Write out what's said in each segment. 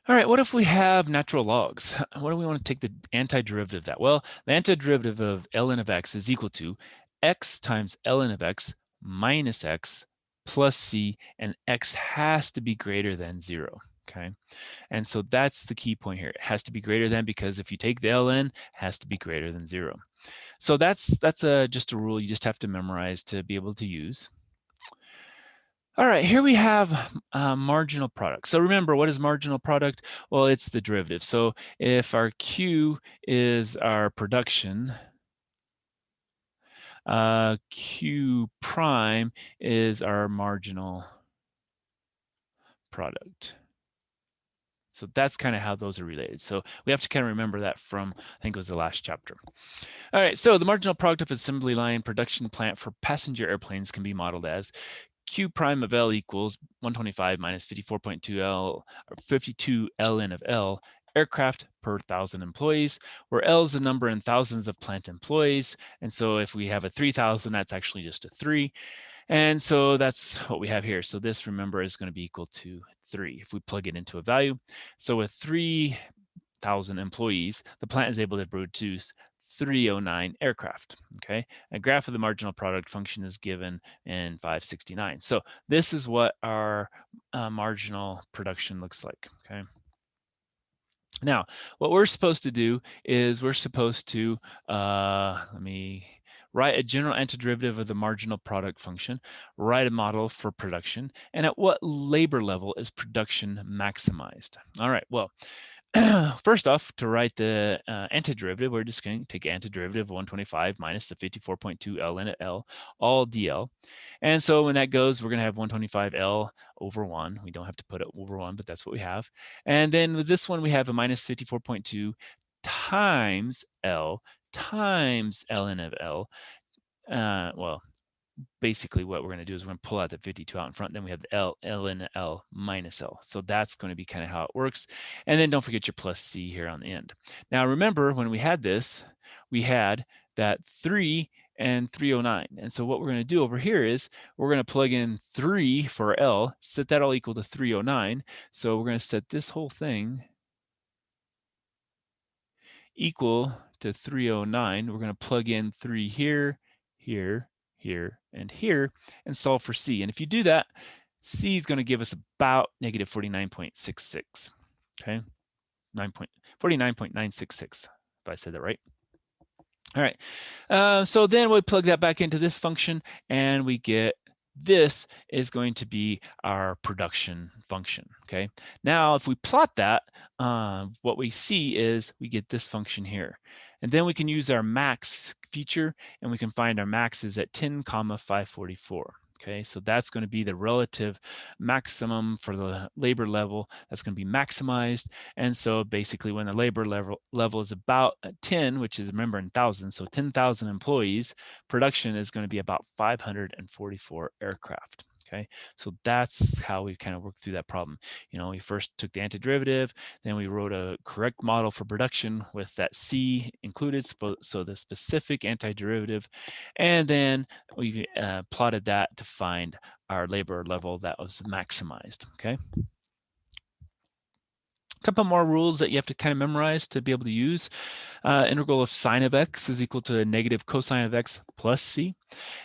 All right, what if we have natural logs? What do we want to take the antiderivative of that? Well, the antiderivative of ln of x is equal to x times ln of x minus x plus c, and x has to be greater than 0, okay? And so that's the key point here. It has to be greater than, because if you take the ln, it has to be greater than 0. So that's just a rule you just have to memorize to be able to use. All right, here we have marginal product. So remember, what is marginal product? Well, it's the derivative. So if our Q is our production, Q prime is our marginal product. So that's kind of how those are related. So we have to kind of remember that from, I think it was the last chapter. All right, so the marginal product of assembly line production plant for passenger airplanes can be modeled as Q prime of L equals 125 minus 54.2 L, or 52 ln of L, aircraft per 1,000 employees, where L is the number in thousands of plant employees. And so if we have a 3,000, that's actually just a 3. And so that's what we have here. So this, remember, is going to be equal to 3 if we plug it into a value. So with 3,000 employees, the plant is able to produce 309 aircraft, okay? A graph of the marginal product function is given in 569. So this is what our marginal production looks like, okay? Now, what we're supposed to do is we're supposed to, let me write a general antiderivative of the marginal product function, write a model for production, and at what labor level is production maximized? All right, well, first off, to write the antiderivative, we're just going to take antiderivative of 125 minus the 54.2 ln of L, all dl. And so when that goes, we're going to have 125L over 1. We don't have to put it over 1, but that's what we have. And then with this one, we have a minus 54.2 times L times ln of L. Well, basically what we're going to do is we're going to pull out the 52 out in front. Then we have the ln L minus L. So that's going to be kind of how it works. And then don't forget your plus C here on the end. Now remember, when we had this, we had that 3 and 309. And so what we're going to do over here is we're going to plug in 3 for L, set that all equal to 309. So we're going to set this whole thing equal to 309. We're going to plug in 3 here, here, here, and here, and solve for C. And if you do that, C is going to give us about negative 49.66, okay? 49.966, if I said that right. All right, so then we plug that back into this function, and we get this is going to be our production function, okay? Now, if we plot that, what we see is we get this function here. And then we can use our max feature, and we can find our max is at 10, 544. Okay, so that's going to be the relative maximum for the labor level that's going to be maximized. And so basically when the labor level is about 10, which is, remember, in thousands, so 10,000 employees, production is going to be about 544 aircraft. Okay, so that's how we kind of worked through that problem. You know, we first took the antiderivative, then we wrote a correct model for production with that C included, so the specific antiderivative, and then we plotted that to find our labor level that was maximized, okay? Couple more rules that you have to kind of memorize to be able to use. Integral of sine of x is equal to a negative cosine of x plus c.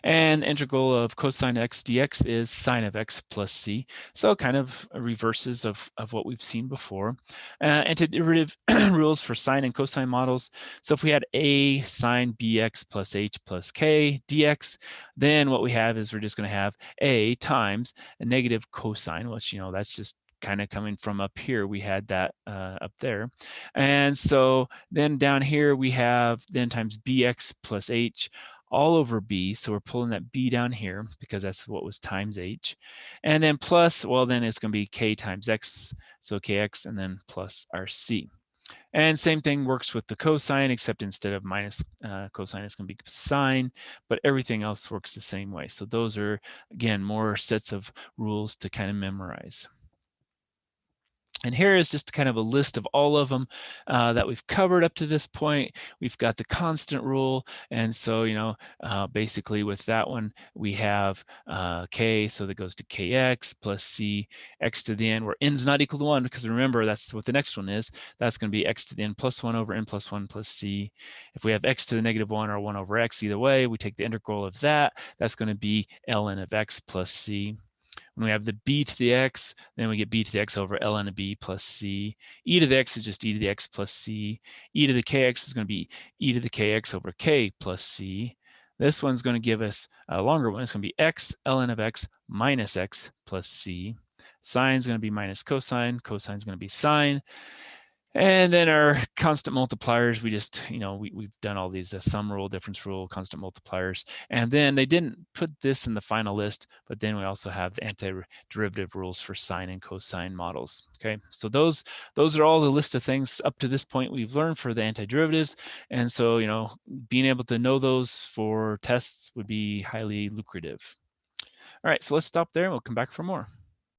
And integral of cosine x dx is sine of x plus c. So kind of reverses of what we've seen before. Antiderivative rules for sine and cosine models. So if we had a sine bx plus h plus k dx, then what we have is we're just going to have a times a negative cosine, which, you know, that's just kind of coming from up here. We had that up there. And so then down here we have then times bx plus h all over b. So we're pulling that b down here because that's what was times h. And then plus, well, then it's going to be k times x. So kx and then plus our c. And same thing works with the cosine, except instead of minus cosine, it's going to be sine, but everything else works the same way. So those are, again, more sets of rules to kind of memorize. And here is just kind of a list of all of them that we've covered up to this point. We've got the constant rule. And so, basically with that one, we have k, so that goes to kx plus c, x to the n, where n's not equal to 1, because remember, that's what the next one is. That's going to be x to the n plus 1 over n plus 1 plus c. If we have x to the negative 1 or 1 over x, either way, we take the integral of that. That's going to be ln of x plus c. When we have the b to the x, then we get b to the x over ln of b plus c. E to the x is just e to the x plus c. E to the kx is going to be e to the kx over k plus c. This one's going to give us a longer one. It's going to be x ln of x minus x plus c. Sine is going to be minus cosine. Cosine is going to be sine. And then our constant multipliers, we just, we've done all these sum rule, difference rule, constant multipliers. And then they didn't put this in the final list, but then we also have the antiderivative rules for sine and cosine models. Okay, so those are all the list of things up to this point we've learned for the antiderivatives. And so, being able to know those for tests would be highly lucrative. All right, so let's stop there and we'll come back for more.